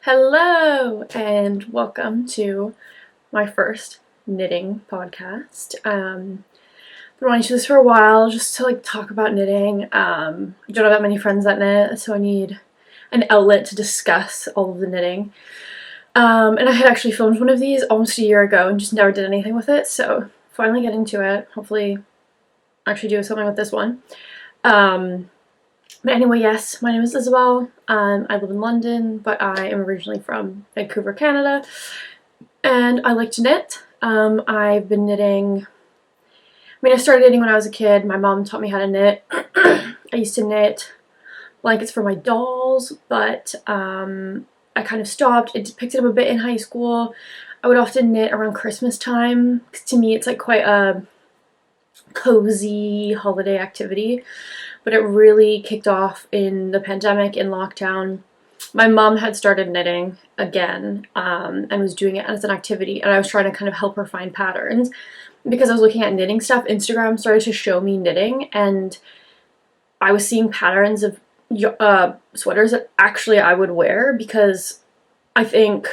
Hello and welcome to my first knitting podcast. Been wanting to do this for a while just to talk about knitting. I don't have that many friends that knit, so I need an outlet to discuss all of the knitting. And I had actually filmed one of these almost a year ago and just never did anything with it, so finally getting to it. Hopefully actually do something with this one. But anyway, yes, my name is Isabel. I live in London, but I am originally from Vancouver, Canada, and I like to knit. I've been knitting, I started knitting when I was a kid. My mom taught me how to knit. I used to knit blankets for my dolls, but I kind of stopped. I picked it up a bit in high school. I would often knit around Christmas time, because to me it's like quite a cozy holiday activity. But it really kicked off in the pandemic, in lockdown. My mom had started knitting again and was doing it as an activity, and I was trying to kind of help her find patterns. Because I was looking at knitting stuff, Instagram started to show me knitting, and I was seeing patterns of sweaters that actually I would wear, because I think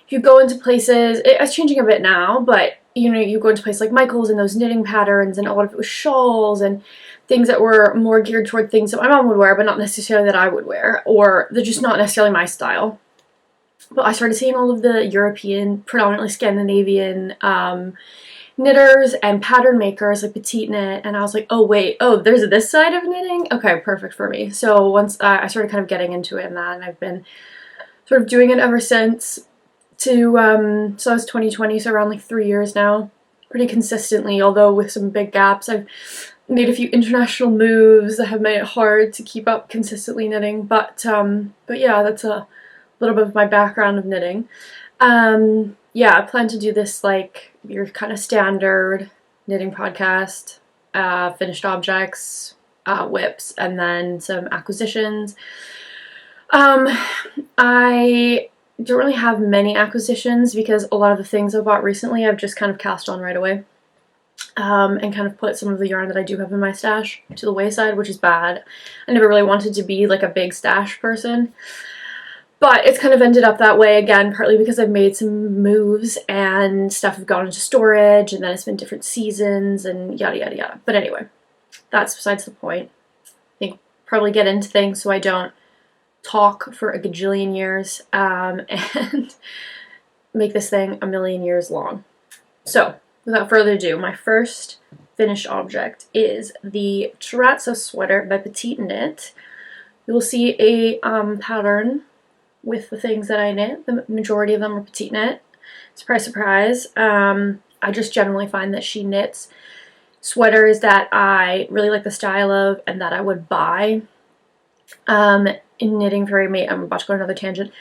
if you go into places, it's changing a bit now, but you go into places like Michael's and those knitting patterns, and a lot of it was shawls and things that were more geared toward things that my mom would wear, but not necessarily that I would wear, or they're just not necessarily my style. But I started seeing all of the European, predominantly Scandinavian knitters and pattern makers like Petite Knit, and I was like, oh wait, there's this side of knitting? Okay, perfect for me. So once I started kind of getting into it and that, and I've been sort of doing it ever since. So that was 2020, so around 3 years now, pretty consistently, although with some big gaps. I've made a few international moves that have made it hard to keep up consistently knitting, but yeah, that's a little bit of my background of knitting. Yeah, I plan to do this your kind of standard knitting podcast, finished objects, whips, and then some acquisitions. I don't really have many acquisitions because a lot of the things I bought recently I've just kind of cast on right away. And kind of put some of the yarn that I do have in my stash to the wayside, which is bad. I never really wanted to be a big stash person, but it's kind of ended up that way again, partly because I've made some moves and stuff have gone into storage, and then it's been different seasons and yada yada yada. But anyway, that's besides the point. I think probably get into things so I don't talk for a gajillion years and make this thing a million years long. So without further ado, my first finished object is the Terrazzo sweater by Petite Knit. You will see a pattern with the things that I knit. The majority of them are Petite Knit. Surprise, surprise. I just generally find that she knits sweaters that I really like the style of and that I would buy. In knitting I'm about to go on another tangent.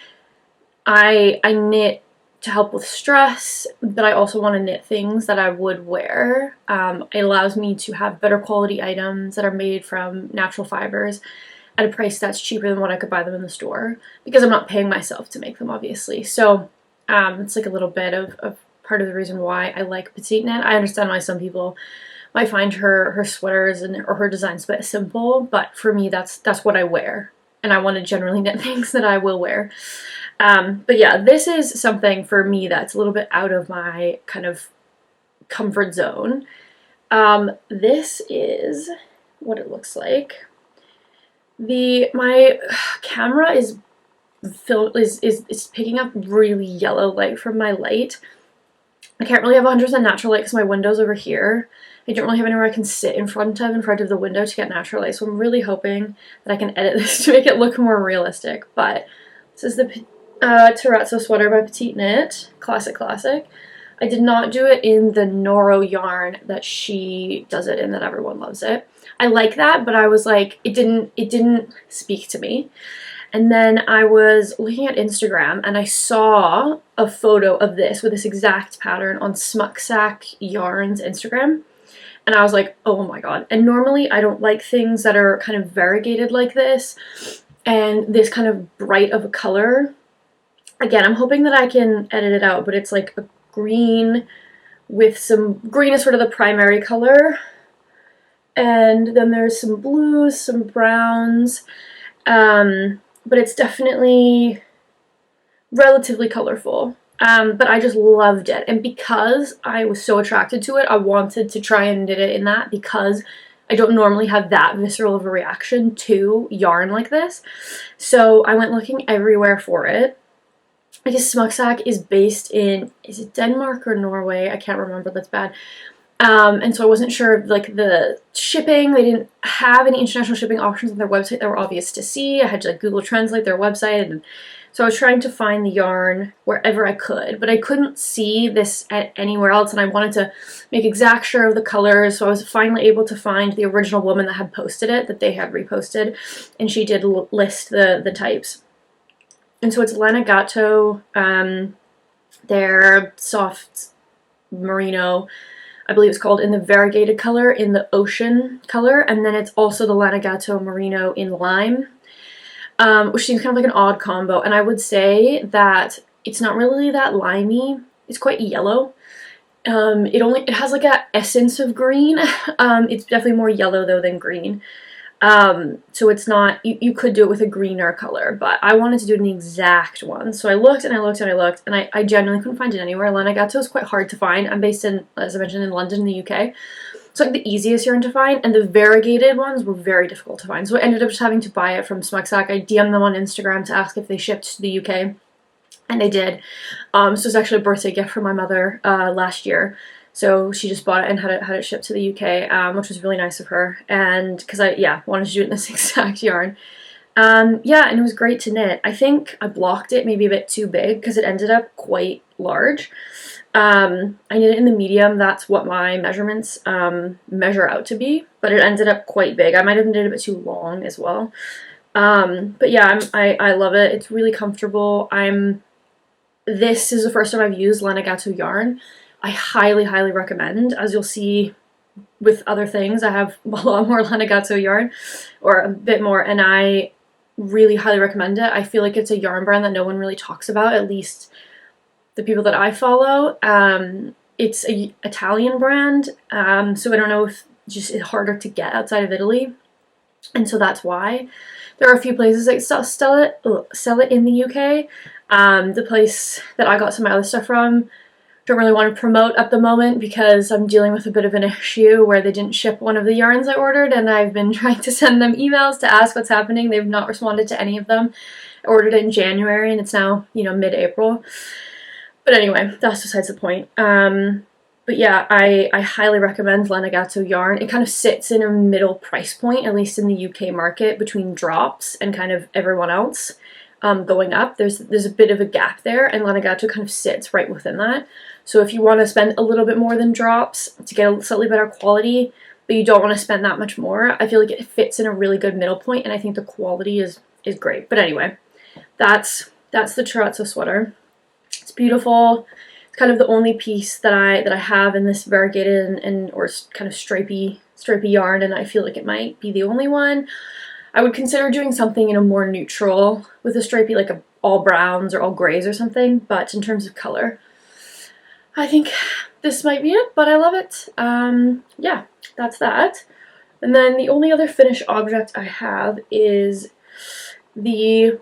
I knit to help with stress, but I also want to knit things that I would wear. It allows me to have better quality items that are made from natural fibers at a price that's cheaper than what I could buy them in the store, because I'm not paying myself to make them, obviously. So it's a little bit of part of the reason why I like Petite Knit. I understand why some people might find her sweaters or her designs a bit simple, but for me that's what I wear, and I want to generally knit things that I will wear. But yeah, this is something for me that's a little bit out of my kind of comfort zone. This is what it looks like. My camera is picking up really yellow light from my light. I can't really have 100% natural light because my window's over here. I don't really have anywhere I can sit in front of the window to get natural light, so I'm really hoping that I can edit this to make it look more realistic. But this is the Terrazzo sweater by Petite Knit. Classic. I did not do it in the Noro yarn that she does it in, that everyone loves it. I like that, but I was like, it didn't speak to me. And then I was looking at Instagram and I saw a photo of this with this exact pattern on Smucksack Yarns Instagram. And I was like, oh my god. And normally I don't like things that are kind of variegated like this and this kind of bright of a color. Again, I'm hoping that I can edit it out, but it's like a green with some green is sort of the primary color. And then there's some blues, some browns, but it's definitely relatively colorful. But I just loved it, and because I was so attracted to it, I wanted to try and knit it in that, because I don't normally have that visceral of a reaction to yarn like this. So I went looking everywhere for it. I guess Smugsack is based in, is it Denmark or Norway? I can't remember, that's bad. And so I wasn't sure of like the shipping. They didn't have any international shipping options on their website that were obvious to see. I had to like Google Translate their website, and so I was trying to find the yarn wherever I could, but I couldn't see this at anywhere else, and I wanted to make exact sure of the colors, so I was finally able to find the original woman that had posted it, that they had reposted, and she did list the types. And so it's Lanigato, their soft merino, I believe it's called, in the variegated color, in the ocean color, and then it's also the Lanigato merino in lime, which seems kind of like an odd combo. And I would say that it's not really that limey. It's quite yellow. It has like a essence of green. It's definitely more yellow though than green. So it's not, you could do it with a greener color, but I wanted to do an exact one. So I looked and I looked and I looked, and I genuinely couldn't find it anywhere. Lanigato is quite hard to find. I'm based in, as I mentioned, in London in the UK. It's like the easiest yarn to find, and the variegated ones were very difficult to find. So I ended up just having to buy it from Smugsack. I DM'd them on Instagram to ask if they shipped to the UK, and they did. So it's actually a birthday gift from my mother last year. So she just bought it and had it shipped to the UK, which was really nice of her. And because I wanted to do it in this exact yarn. Yeah, and it was great to knit. I think I blocked it maybe a bit too big because it ended up quite large. I knit it in the medium. That's what my measurements measure out to be, but it ended up quite big. I might have knit it a bit too long as well. But yeah, I love it. It's really comfortable. This is the first time I've used Lanigato yarn. I highly, highly recommend. As you'll see with other things, I have a lot more Lanigato yarn, or a bit more, and I really highly recommend it. I feel like it's a yarn brand that no one really talks about, at least the people that I follow. It's an Italian brand, so I don't know if it's harder to get outside of Italy, and so that's why. There are a few places that sell it in the UK. The place that I got some of my other stuff from, don't really want to promote at the moment because I'm dealing with a bit of an issue where they didn't ship one of the yarns I ordered, and I've been trying to send them emails to ask what's happening. They've not responded to any of them. I ordered it in January and it's now, mid-April. But anyway, that's besides the point. But yeah, I highly recommend Lanigato yarn. It kind of sits in a middle price point, at least in the UK market, between Drops and kind of everyone else. Going up, there's a bit of a gap there, and Lanigato kind of sits right within that. So if you want to spend a little bit more than Drops to get a slightly better quality, but you don't want to spend that much more, I feel like it fits in a really good middle point, and I think the quality is great. But anyway, that's the Terrazzo sweater. It's beautiful. It's kind of the only piece that I have in this variegated and or kind of stripy yarn, and I feel like it might be the only one. I would consider doing something in a more neutral with a stripy, like all browns or all grays or something, but in terms of color, I think this might be it, but I love it. Yeah, that's that. And then the only other finished object I have is the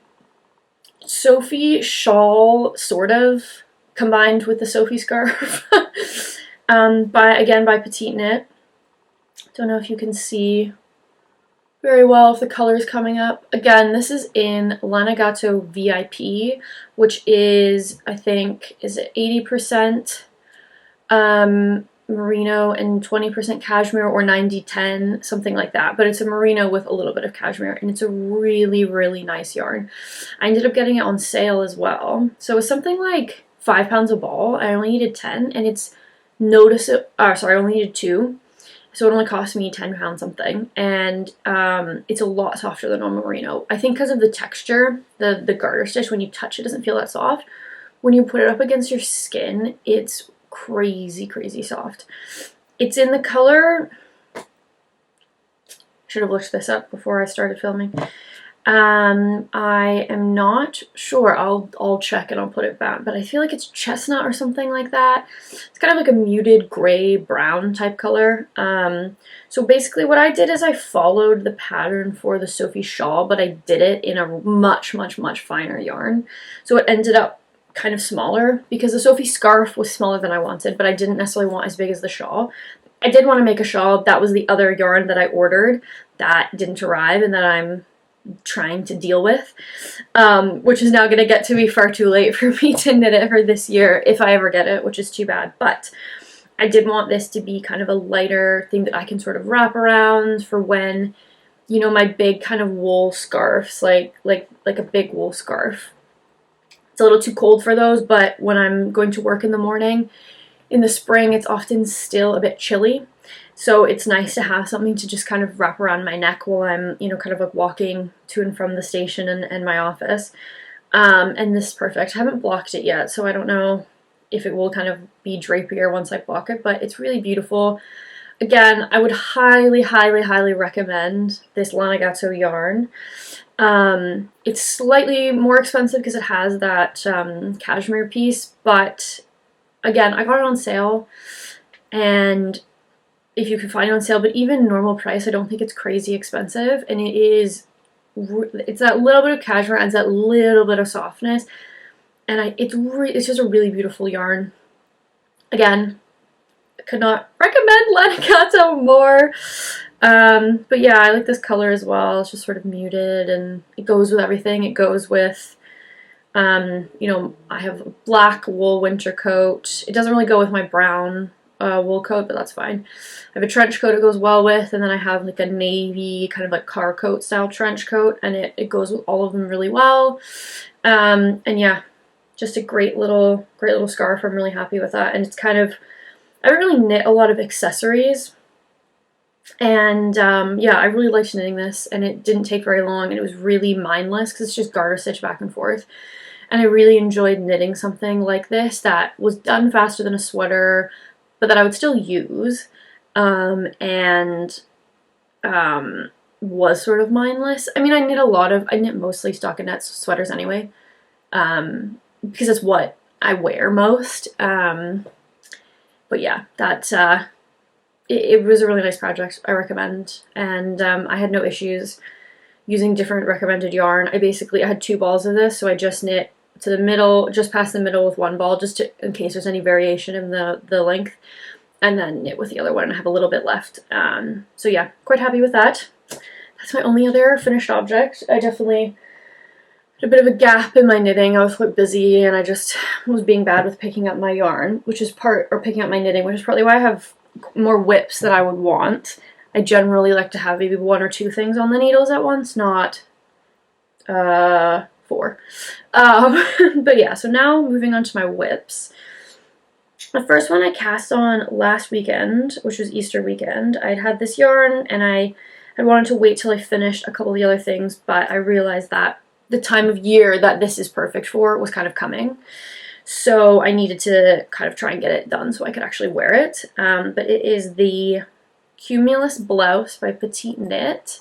Sophie shawl, sort of, combined with the Sophie scarf, by Petite Knit. Don't know if you can see very well if the color is coming up. Again, this is in Lanigato VIP, which is, I think, is it 80% merino and 20% cashmere, or 90-10, something like that. But it's a merino with a little bit of cashmere, and it's a really, really nice yarn. I ended up getting it on sale as well. So it was something like £5 a ball. I only needed 10, and it's I only needed 2. So it only cost me £10 something, and it's a lot softer than normal merino. I think because of the texture, the garter stitch, when you touch it, doesn't feel that soft. When you put it up against your skin, it's crazy, crazy soft. It's in the color, should have looked this up before I started filming. I am not sure. I'll check and I'll put it back, but I feel like it's chestnut or something like that. It's kind of like a muted gray brown type color. So basically what I did is I followed the pattern for the Sophie shawl, but I did it in a much, much, much finer yarn. So it ended up kind of smaller because the Sophie scarf was smaller than I wanted, but I didn't necessarily want as big as the shawl. I did want to make a shawl. That was the other yarn that I ordered that didn't arrive and that I'm trying to deal with, which is now going to get to be far too late for me to knit it for this year if I ever get it, which is too bad. But I did want this to be kind of a lighter thing that I can sort of wrap around for when, you know, my big kind of wool scarves, like a big wool scarf. It's a little too cold for those, but when I'm going to work in the morning, in the spring, it's often still a bit chilly. So it's nice to have something to just kind of wrap around my neck while I'm, you know, kind of like walking to and from the station and my office. And this is perfect. I haven't blocked it yet, so I don't know if it will kind of be drapier once I block it, but it's really beautiful. Again, I would highly, highly, highly recommend this Lanagatto yarn. It's slightly more expensive because it has that cashmere piece, but again, I got it on sale, and if you can find it on sale, but even normal price, I don't think it's crazy expensive, and it's that little bit of cashmere adds that little bit of softness, and it's just a really beautiful yarn. Again, I could not recommend Lanagatto more. But yeah, I like this color as well. It's just sort of muted, and it goes with everything. It goes with, you know, I have a black wool winter coat. It doesn't really go with my brown wool coat, but that's fine. I have a trench coat it goes well with, and then I have like a navy kind of like car coat style trench coat, and it goes with all of them really well. And yeah, just a great little scarf. I'm really happy with that, and it's kind of, I don't really knit a lot of accessories, and yeah, I really liked knitting this, and it didn't take very long, and it was really mindless because it's just garter stitch back and forth. And I really enjoyed knitting something like this that was done faster than a sweater, but that I would still use, and was sort of mindless. I mean, I knit mostly stockinette sweaters anyway, because it's what I wear most. But yeah, it was a really nice project. I recommend, and I had no issues using different recommended yarn. I had 2 balls of this, so I just knit to the middle, just past the middle with 1 ball, just in case there's any variation in the length, and then knit with the other one. I have a little bit left. So yeah, quite happy with that. That's my only other finished object. I definitely had a bit of a gap in my knitting. I was quite busy, and I just was being bad with picking up my yarn, picking up my knitting, which is partly why I have more whips than I would want. I generally like to have maybe 1 or 2 things on the needles at once, not 4. But yeah, so now moving on to my whips. The first one I cast on last weekend, which was Easter weekend. I'd had this yarn, and I had wanted to wait till I finished a couple of the other things, but I realized that the time of year that this is perfect for was kind of coming. So I needed to kind of try and get it done so I could actually wear it. But it is the Cumulus Blouse by Petite Knit.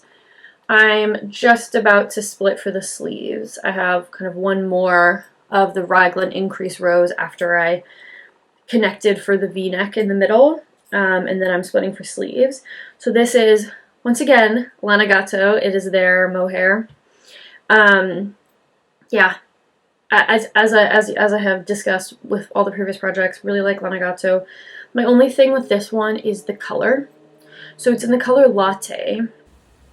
I'm just about to split for the sleeves. I have kind of 1 more of the Raglan Increase rows after I connected for the V-neck in the middle, and then I'm splitting for sleeves. So this is, once again, Lanagatto. It is their mohair. Yeah, as I have discussed with all the previous projects, really like Lanagatto. My only thing with this one is the color. So it's in the color Latte.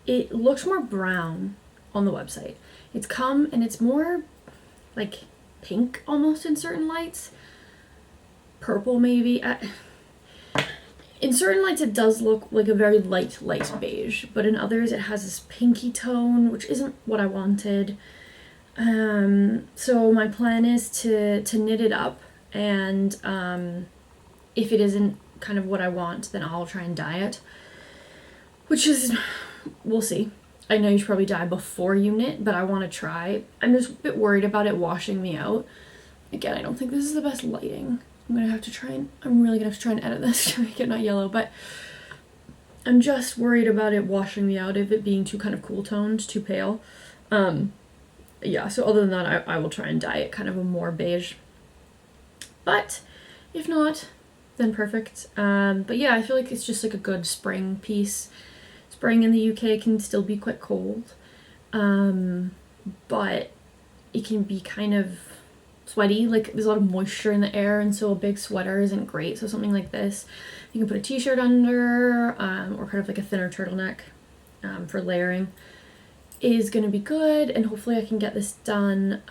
It looks more brown on the website. It's more like pink almost in certain lights. Purple maybe. In certain lights it does look like a very light beige, but in others it has this pinky tone, which isn't what I wanted. So my plan is to knit it up, and if it isn't kind of what I want, then I'll try and dye it, which is, we'll see. I know you should probably dye before you knit, but I want to try. I'm just a bit worried about it washing me out. Again, I don't think this is the best lighting. I'm really gonna have to try and edit this to make it not yellow, but I'm just worried about it washing me out, of it being too kind of cool toned, too pale. Yeah, so other than that, I will try and dye it kind of a more beige. But if not, then perfect. But yeah, I feel like it's just like a good spring piece. Spring in the UK can still be quite cold, but it can be kind of sweaty, like there's a lot of moisture in the air, and so a big sweater isn't great. So something like this, you can put a t-shirt under, or kind of like a thinner turtleneck for layering, is going to be good. And hopefully I can get this done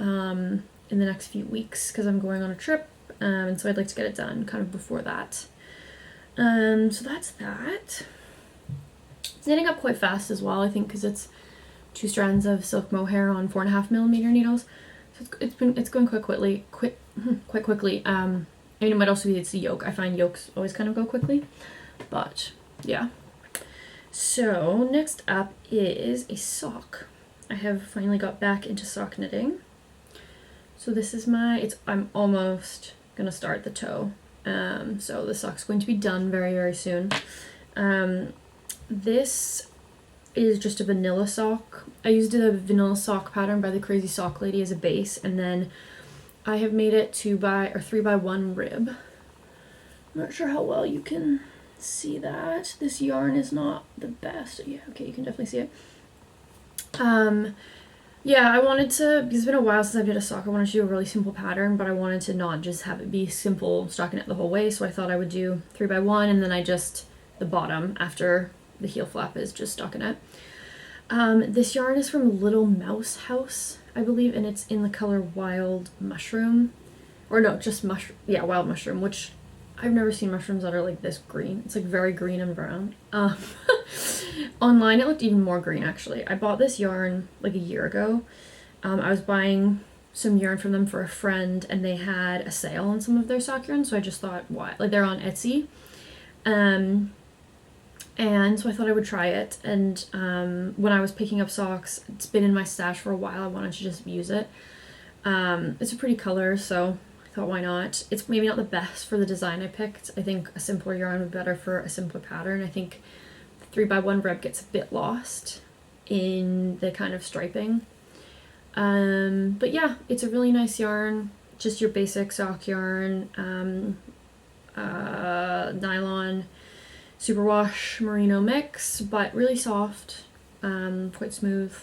in the next few weeks, because I'm going on a trip, and so I'd like to get it done kind of before that. So that's that. It's knitting up quite fast as well, I think, because it's 2 strands of silk mohair on 4.5mm needles. So it's going quite quickly. I mean, it might also be it's the yoke. I find yokes always kind of go quickly, but yeah. So next up is a sock. I have finally got back into sock knitting. So this is I'm almost gonna start the toe. So the sock's going to be done very, very soon. This is just a vanilla sock. I used a vanilla sock pattern by the Crazy Sock Lady as a base, and then I have made it 3x1 rib. I'm not sure how well you can see that. This yarn is not the best. Yeah, okay, you can definitely see it. Yeah, I wanted to, because it's been a while since I've did a sock, I wanted to do a really simple pattern, but I wanted to not just have it be simple stockinette the whole way, so I thought I would do 3x1, and then the bottom after the heel flap is just stockinette. This yarn is from Little Mouse House, I believe, and it's in the color Wild Mushroom. Or no, just mushroom. Yeah, Wild Mushroom, which I've never seen mushrooms that are like this green. It's like very green and brown. Online it looked even more green, actually. I bought this yarn like a year ago. I was buying some yarn from them for a friend, and they had a sale on some of their sock yarn, so I just thought, what? Like, they're on Etsy. And so I thought I would try it, and when I was picking up socks, it's been in my stash for a while, I wanted to just use it. It's a pretty color, so I thought, why not? It's maybe not the best for the design I picked. I think a simpler yarn would be better for a simpler pattern. I think the 3x1 rib gets a bit lost in the kind of striping. But yeah, it's a really nice yarn, just your basic sock yarn, nylon, superwash merino mix, but really soft, quite smooth.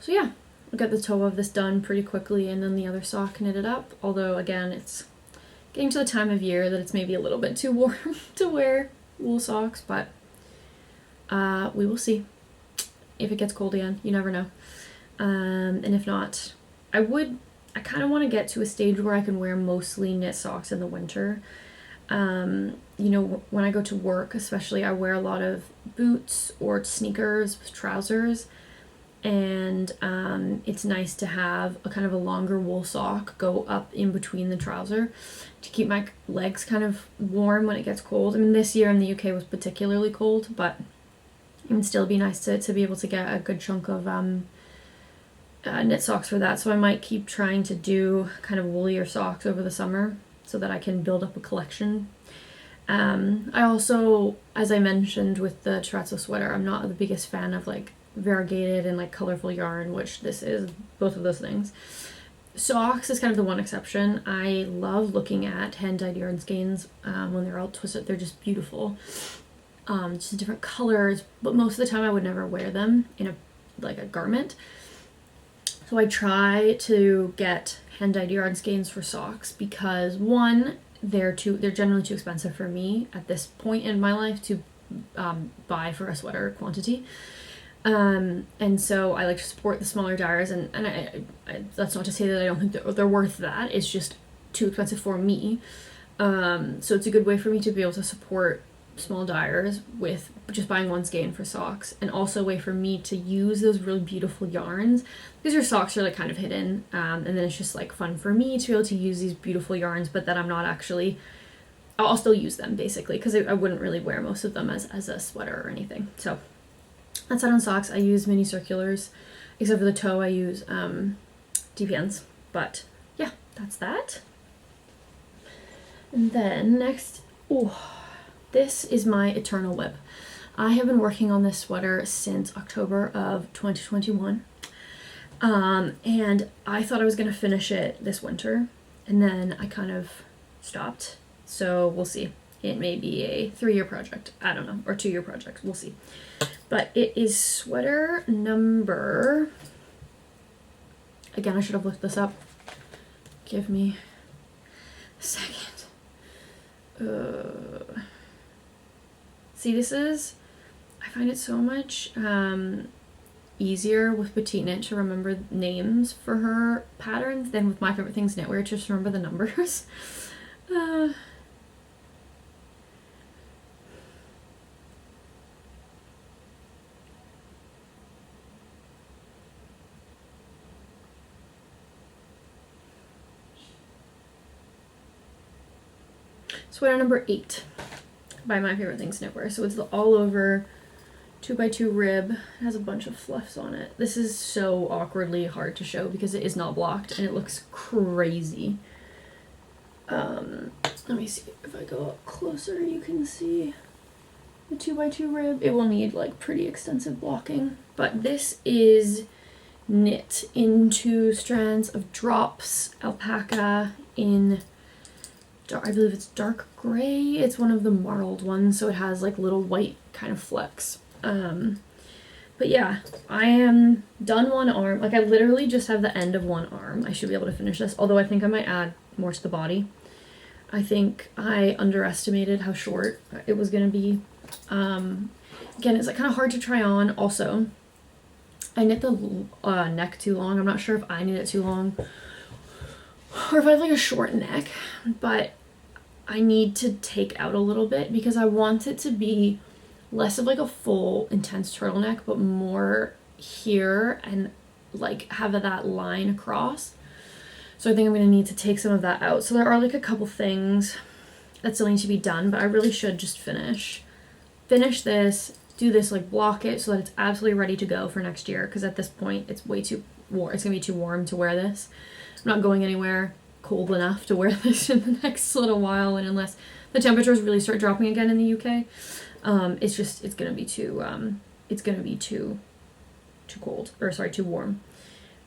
So yeah, I'll get the toe of this done pretty quickly, and then the other sock knitted up, although again it's getting to the time of year that it's maybe a little bit too warm to wear wool socks, but we will see. If it gets cold again, you never know. And if not, I kind of want to get to a stage where I can wear mostly knit socks in the winter. You know, when I go to work especially, I wear a lot of boots or sneakers with trousers, and it's nice to have a kind of a longer wool sock go up in between the trouser to keep my legs kind of warm when it gets cold. I mean, this year in the UK was particularly cold, but it would still be nice to be able to get a good chunk of knit socks for that. So I might keep trying to do kind of woolier socks over the summer so that I can build up a collection. I also, as I mentioned with the terrazzo sweater, I'm not the biggest fan of like variegated and like colorful yarn, which this is, both of those things. Socks is kind of the one exception. I love looking at hand-dyed yarn skeins when they're all twisted. They're just beautiful. Just different colors, but most of the time I would never wear them in a garment. So I try to get hand-dyed yarn skeins for socks because, one, they're generally too expensive for me at this point in my life to buy for a sweater quantity. And so I like to support the smaller dyers, and I that's not to say that I don't think they're worth that. It's just too expensive for me. So it's a good way for me to be able to support small dyers with just buying one skein for socks, and also a way for me to use those really beautiful yarns, because your socks are like kind of hidden, and then it's just like fun for me to be able to use these beautiful yarns, but that I'm not actually, I'll still use them basically, because I wouldn't really wear most of them as a sweater or anything. So that's that on socks. I use mini circulars, except for the toe I use DPNs, but yeah, that's that. And then next, this is my Eternal Whip. I have been working on this sweater since October of 2021, and I thought I was going to finish it this winter, and then I kind of stopped, so we'll see. It may be a 3-year project, I don't know, or 2-year project, we'll see. But it is sweater number, again I should have looked this up, Give me a second. See, I find it so much easier with Petite Knit to remember names for her patterns than with My Favorite Things Knitwear to just remember the numbers. Sweater number 8 by My Favorite Things Knitwear. So it's the all over 2x2 rib. It has a bunch of fluffs on it. This is so awkwardly hard to show because it is not blocked and it looks crazy. Let me see if I go up closer you can see the 2x2 rib. It will need like pretty extensive blocking, but this is knit in 2 strands of drops alpaca in I believe it's dark gray. It's one of the marled ones, so it has like little white kind of flecks. But yeah, I am done one arm. Like I literally just have the end of one arm. I should be able to finish this, although I think I might add more to the body. I think I underestimated how short it was gonna be. Again, it's like kind of hard to try on. Also, I knit the neck too long. I'm not sure if I knit it too long or if I have like a short neck, but I need to take out a little bit because I want it to be less of like a full intense turtleneck, but more here and like have that line across. So I think I'm going to need to take some of that out. So there are like a couple things that still need to be done, but I really should just finish this, do this, like block it so that it's absolutely ready to go for next year, because at this point it's way too warm. It's going to be too warm to wear this. I'm not going anywhere cold enough to wear this in the next little while, and unless the temperatures really start dropping again in the UK, it's gonna be too cold, or sorry, too warm.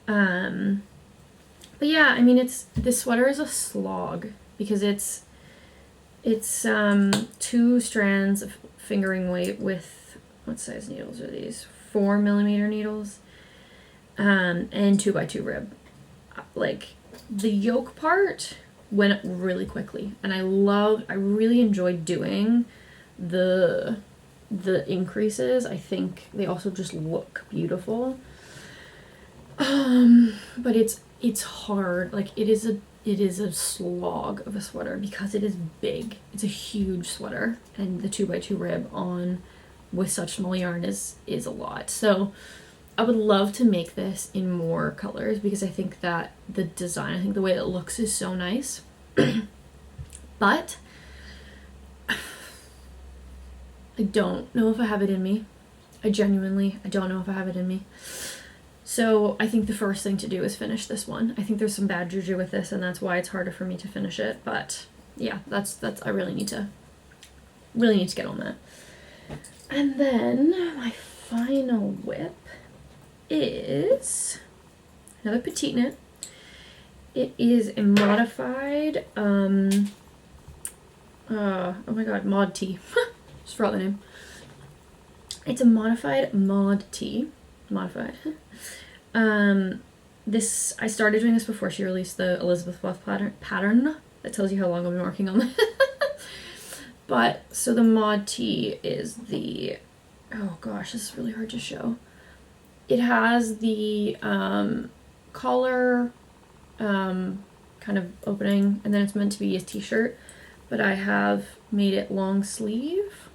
But yeah, I mean, this sweater is a slog because it's 2 strands of fingering weight with, what size needles are these? 4mm needles, and 2x2 rib. Like, the yoke part went really quickly, and I really enjoyed doing the increases. I think they also just look beautiful. But it's hard. Like it is a slog of a sweater because it is big. It's a huge sweater, and the 2x2 rib on with such small yarn is a lot. So I would love to make this in more colors because I think that the design, I think the way it looks is so nice. But I don't know if I have it in me. I don't know if I have it in me. So I think the first thing to do is finish this one. I think there's some bad juju with this, and that's why it's harder for me to finish it. But yeah, that's I really need to get on that. And then my final whip is another Petite Knit. It is a modified oh my god, Mod Tee. Just forgot the name. It's a modified Mod Tee. Modified. This, I started doing this before she released the Elizabeth Bluff pattern. That tells you how long I've been working on this. But so the Mod Tee is the, oh gosh, this is really hard to show. It has the collar kind of opening, and then it's meant to be a t-shirt, but I have made it long sleeve.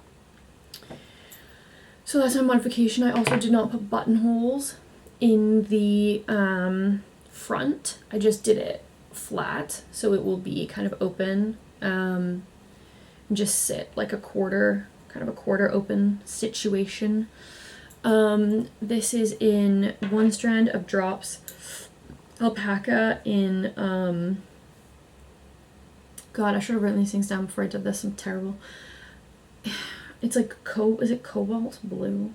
So that's a modification. I also did not put buttonholes in the front. I just did it flat, so it will be kind of open, and just sit like a quarter open situation. This is in 1 strand of drops alpaca in god, I should have written these things down before I did this. I'm terrible. It's like is it cobalt blue?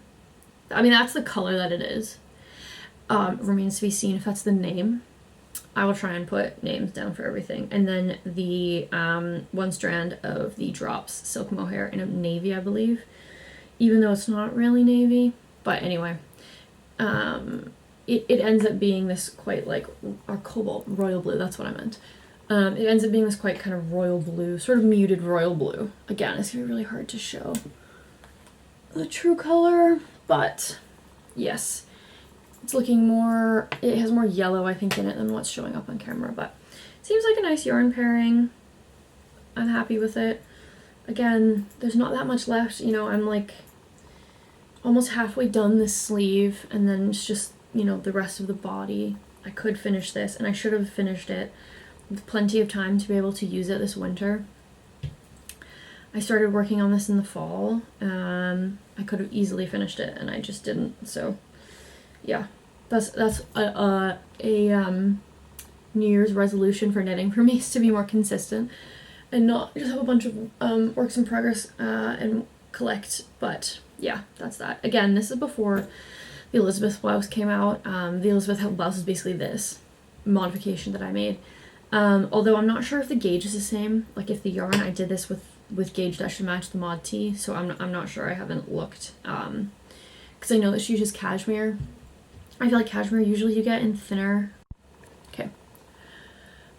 I mean, that's the color that it is. Remains to be seen if that's the name. I will try and put names down for everything. And then the 1 strand of the drops silk mohair in a navy, I believe, even though it's not really navy. But anyway, it ends up being this quite like our cobalt royal blue. That's what I meant. It ends up being this quite kind of royal blue, sort of muted royal blue. Again, it's gonna be really hard to show the true color, but yes, it's looking more, it has more yellow I think in it than what's showing up on camera, but it seems like a nice yarn pairing. I'm happy with it. Again, there's not that much left, you know, I'm like almost halfway done this sleeve, and then it's just, you know, the rest of the body. I could finish this, and I should have finished it with plenty of time to be able to use it this winter. I started working on this in the fall. I could have easily finished it, and I just didn't. So, yeah, that's a New Year's resolution for knitting for me, is to be more consistent and not just have a bunch of works in progress and collect. But yeah, that's that. Again, this is before the Elizabeth blouse came out. The Elizabeth blouse is basically this modification that I made. Although I'm not sure if the gauge is the same. Like if the yarn, I did this with gauge that should match the mod tee, so I'm not sure. I haven't looked. Because I know that she uses cashmere. I feel like cashmere usually you get in thinner. Okay.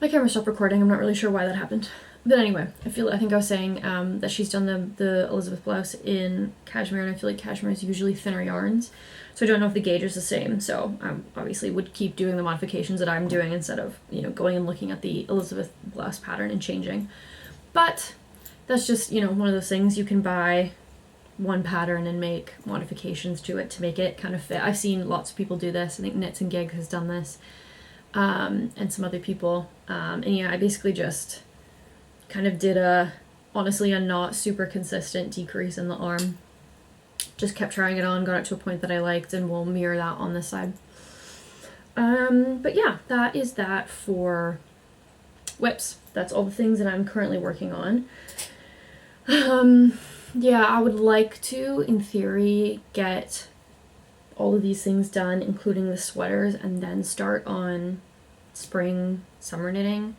My camera stopped recording. I'm not really sure why that happened. But anyway, I think I was saying that she's done the Elizabeth blouse in cashmere, and I feel like cashmere is usually thinner yarns. So I don't know if the gauge is the same, so I obviously would keep doing the modifications that I'm doing instead of, you know, going and looking at the Elizabeth blouse pattern and changing. But that's just, you know, one of those things. You can buy one pattern and make modifications to it to make it kind of fit. I've seen lots of people do this. I think Knits and Gig has done this, and some other people. And yeah, I basically just kind of did honestly a not super consistent decrease in the arm. Just kept trying it on, got it to a point that I liked, and we'll mirror that on this side. But yeah, that is that for WIPs. That's all the things that I'm currently working on. Yeah, I would like to, in theory, get all of these things done, including the sweaters, and then start on spring, summer knitting.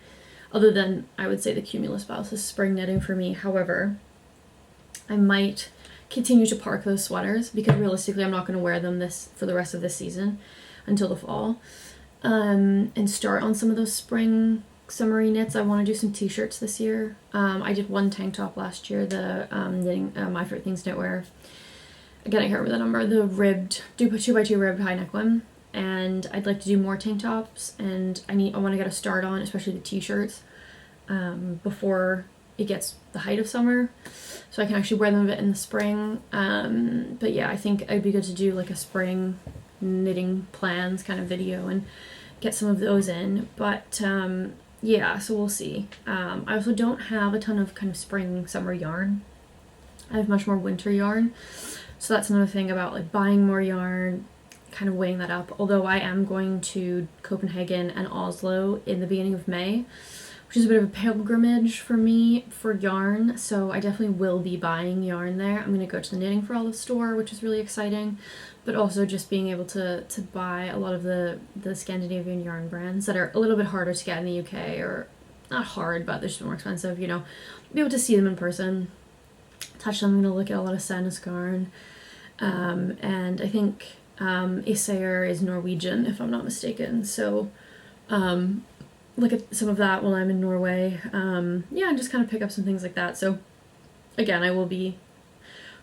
Other than, I would say the Cumulus blouse is spring knitting for me. However, I might continue to park those sweaters because realistically I'm not going to wear them for the rest of this season until the fall, and start on some of those spring summery knits. I want to do some t-shirts this year. I did one tank top last year, the knitting My Favorite Things knitwear. Again, I can't remember the number, the ribbed 2x2 ribbed high neck one, and I'd like to do more tank tops, and I want to get a start on especially the t-shirts before it gets the height of summer, so I can actually wear them a bit in the spring. But yeah, I think it'd be good to do like a spring knitting plans kind of video and get some of those in. But yeah, so we'll see. I also don't have a ton of kind of spring summer yarn. I have much more winter yarn, so that's another thing about like buying more yarn, kind of weighing that up. Although I am going to Copenhagen and Oslo in the beginning of May, which is a bit of a pilgrimage for me for yarn, so I definitely will be buying yarn there. I'm going to go to the Knitting for Olive store, which is really exciting, but also just being able to buy a lot of the Scandinavian yarn brands that are a little bit harder to get in the UK, or not hard, but they're just more expensive, you know. Be able to see them in person, touch them. I'm going to look at a lot of Sandnesgarn, and I think Isager is Norwegian, if I'm not mistaken, so look at some of that while I'm in Norway. Yeah, and just kind of pick up some things like that. So again, I will be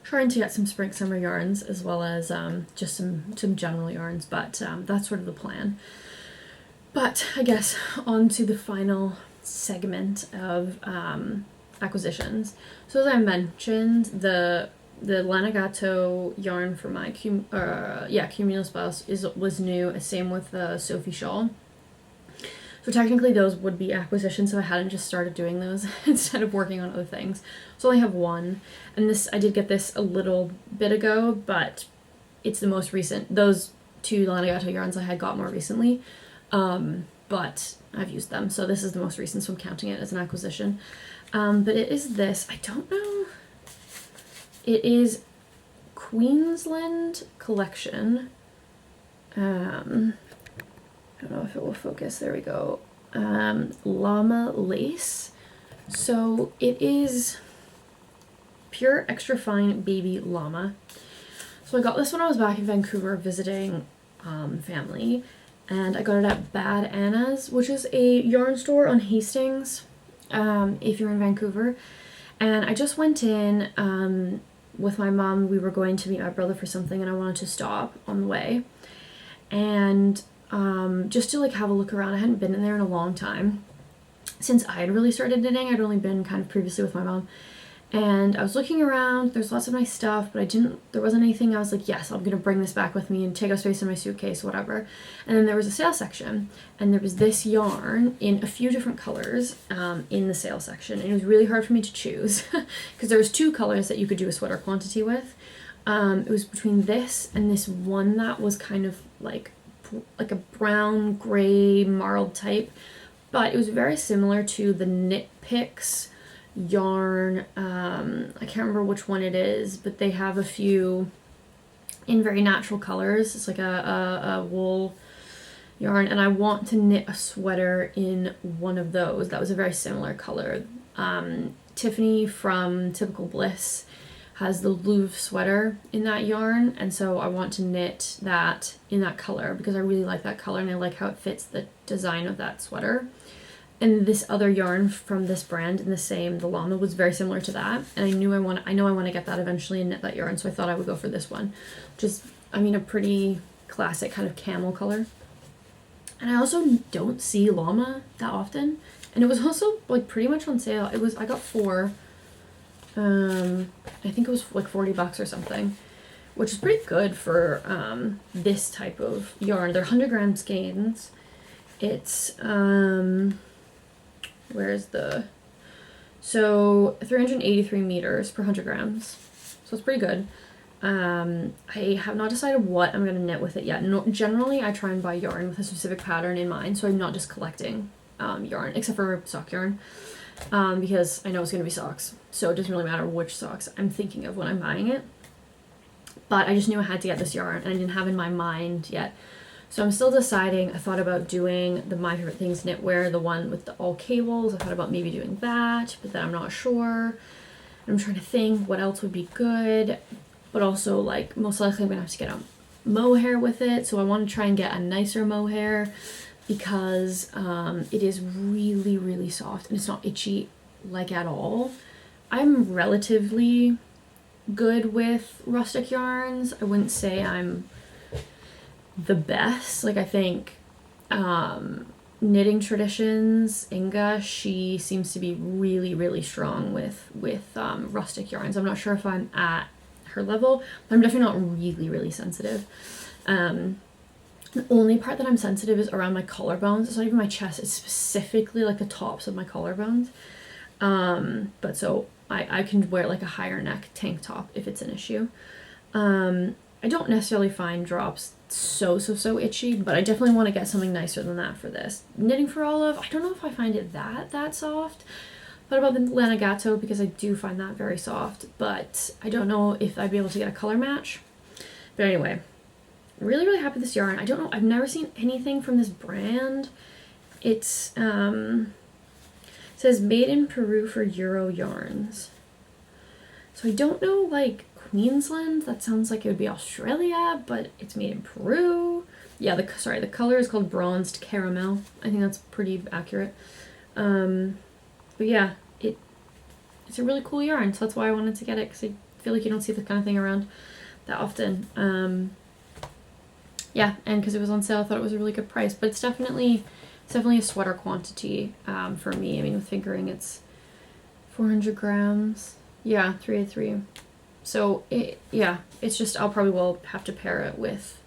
trying to get some spring summer yarns as well as just some general yarns, but that's sort of the plan. But I guess on to the final segment of acquisitions. So as I mentioned, the Lanigato yarn for my Cumulus blouse was new, same with the Sophie shawl. So technically those would be acquisitions, so I hadn't just started doing those instead of working on other things. So I only have one, and I did get this a little bit ago, but it's the most recent. Those two Lanigato yarns I had got more recently, but I've used them, so this is the most recent, so I'm counting it as an acquisition. But it is this, I don't know, it is Queensland Collection. I don't know if it will focus. There we go. Llama lace. So it is pure extra fine baby llama. So I got this when I was back in Vancouver visiting family, and I got it at Bad Anna's, which is a yarn store on Hastings, if you're in Vancouver. And I just went in with my mom. We were going to meet my brother for something, and I wanted to stop on the way. And just to like have a look around. I hadn't been in there in a long time. Since I had really started knitting, I'd only been kind of previously with my mom. And I was looking around, there's lots of nice stuff, but there wasn't anything I was like, yes, I'm gonna bring this back with me and take up space in my suitcase, whatever. And then there was a sale section, and there was this yarn in a few different colors in the sale section. And it was really hard for me to choose because there was 2 colors that you could do a sweater quantity with. It was between this and this one that was kind of like a brown, gray, marled type, but it was very similar to the Knit Picks yarn. I can't remember which one it is, but they have a few in very natural colors. It's like a wool yarn, and I want to knit a sweater in one of those. That was a very similar color. Tiffany from Typical Bliss has the Louvre sweater in that yarn, and so I want to knit that in that color because I really like that color and I like how it fits the design of that sweater. And this other yarn from this brand in the llama was very similar to that. And I know I want to get that eventually and knit that yarn. So I thought I would go for this one, which is, I mean, a pretty classic kind of camel color. And I also don't see llama that often. And it was also like pretty much on sale. I got 4, I think it was like $40 or something, which is pretty good for this type of yarn. They're 100 gram skeins. It's, so 383 meters per 100 grams. So it's pretty good. I have not decided what I'm going to knit with it yet. Generally, I try and buy yarn with a specific pattern in mind, so I'm not just collecting yarn, except for sock yarn, because I know it's going to be socks. So it doesn't really matter which socks I'm thinking of when I'm buying it. But I just knew I had to get this yarn, and I didn't have in my mind yet. So I'm still deciding. I thought about doing the My Favorite Things knitwear, the one with the all cables. I thought about maybe doing that, but then I'm not sure. I'm trying to think what else would be good, but also like most likely I'm gonna have to get a mohair with it. So I want to try and get a nicer mohair because it is really, really soft and it's not itchy like at all. I'm relatively good with rustic yarns. I wouldn't say I'm the best. Like I think Knitting Traditions, Inga, she seems to be really, really strong with rustic yarns. I'm not sure if I'm at her level, but I'm definitely not really, really sensitive. The only part that I'm sensitive is around my collarbones. It's not even my chest, it's specifically like the tops of my collarbones. But so I can wear like a higher neck tank top if it's an issue. I don't necessarily find drops so itchy, but I definitely want to get something nicer than that for this. Knitting for Olive, I don't know if I find it that soft. What about the Lana Gatto, because I do find that very soft, but I don't know if I'd be able to get a color match. But anyway, really, really happy with this yarn. I don't know, I've never seen anything from this brand. It's says made in Peru for Euro yarns. So I don't know, like Queensland, that sounds like it would be Australia, but it's made in Peru. Yeah, the color is called Bronzed Caramel. I think that's pretty accurate. But yeah, it's a really cool yarn, so that's why I wanted to get it, because I feel like you don't see this kind of thing around that often. Yeah, and because it was on sale, I thought it was a really good price, but it's definitely a sweater quantity for me. I mean, with fingering, it's 400 grams. Yeah, 383. So it's just, I'll probably will have to pair it with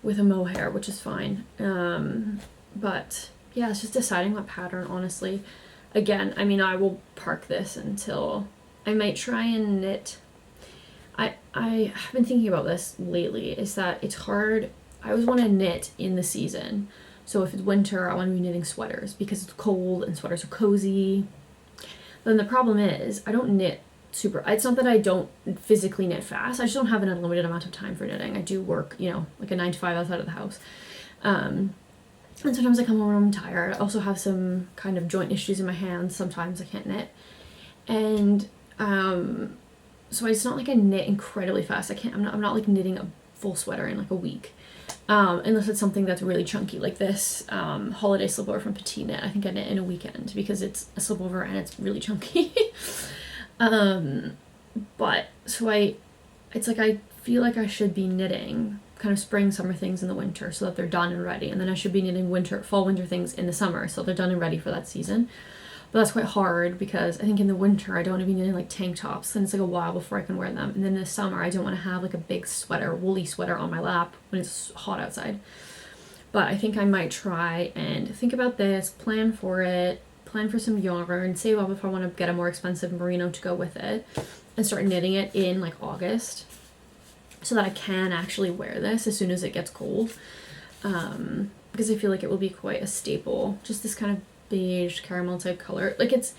a mohair, which is fine. But yeah, it's just deciding what pattern, honestly. Again, I mean, I will park this until I might try and knit. I have been thinking about this lately, is that it's hard. I always want to knit in the season. So if it's winter, I want to be knitting sweaters because it's cold and sweaters are cozy. Then the problem is I don't knit it's not that I don't physically knit fast. I just don't have an unlimited amount of time for knitting. I do work, like a 9 to 5 outside of the house. And sometimes I come home and I'm tired. I also have some kind of joint issues in my hands. Sometimes I can't knit. And so it's not like I knit incredibly fast. I'm not like knitting a full sweater in like a week. Unless it's something that's really chunky like this holiday slipover from Petite Knit. I think I knit in a weekend because it's a slipover and it's really chunky. But so it's like I feel like I should be knitting kind of spring summer things in the winter so that they're done and ready, and then I should be knitting fall winter things in the summer so they're done and ready for that season. But that's quite hard because I think in the winter I don't want to be knitting like tank tops and it's like a while before I can wear them, and then in the summer I don't want to have like a big sweater, woolly sweater on my lap when it's hot outside. But I think I might try and think about this, plan for it, plan for some yarn, save up if I want to get a more expensive merino to go with it, and start knitting it in like August so that I can actually wear this as soon as it gets cold, because I feel like it will be quite a staple. Just this kind of beige caramel type color. Like it's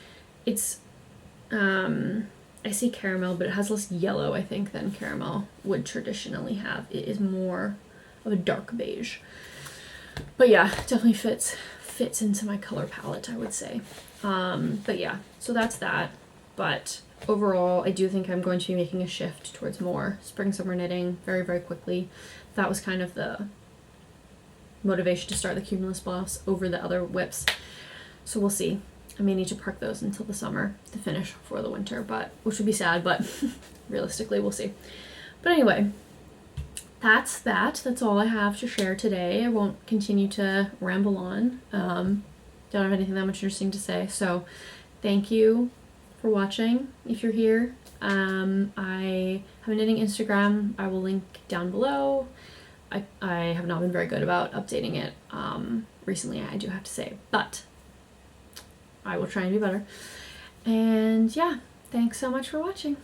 I say caramel, but it has less yellow, I think, than caramel would traditionally have. It is more of a dark beige. But yeah, definitely fits into my color palette, I would say. But yeah, so that's that. But overall, I do think I'm going to be making a shift towards more spring summer knitting very, very quickly. That was kind of the motivation to start the Cumulus Boss over the other whips. So we'll see. I may need to park those until the summer to finish for the winter, but which would be sad, but realistically we'll see. But anyway, that's that. That's all I have to share today. I won't continue to ramble on. Don't have anything that much interesting to say. So thank you for watching if you're here. I have a knitting Instagram. I will link down below. I have not been very good about updating it recently, I do have to say, but I will try and be better. And yeah, thanks so much for watching.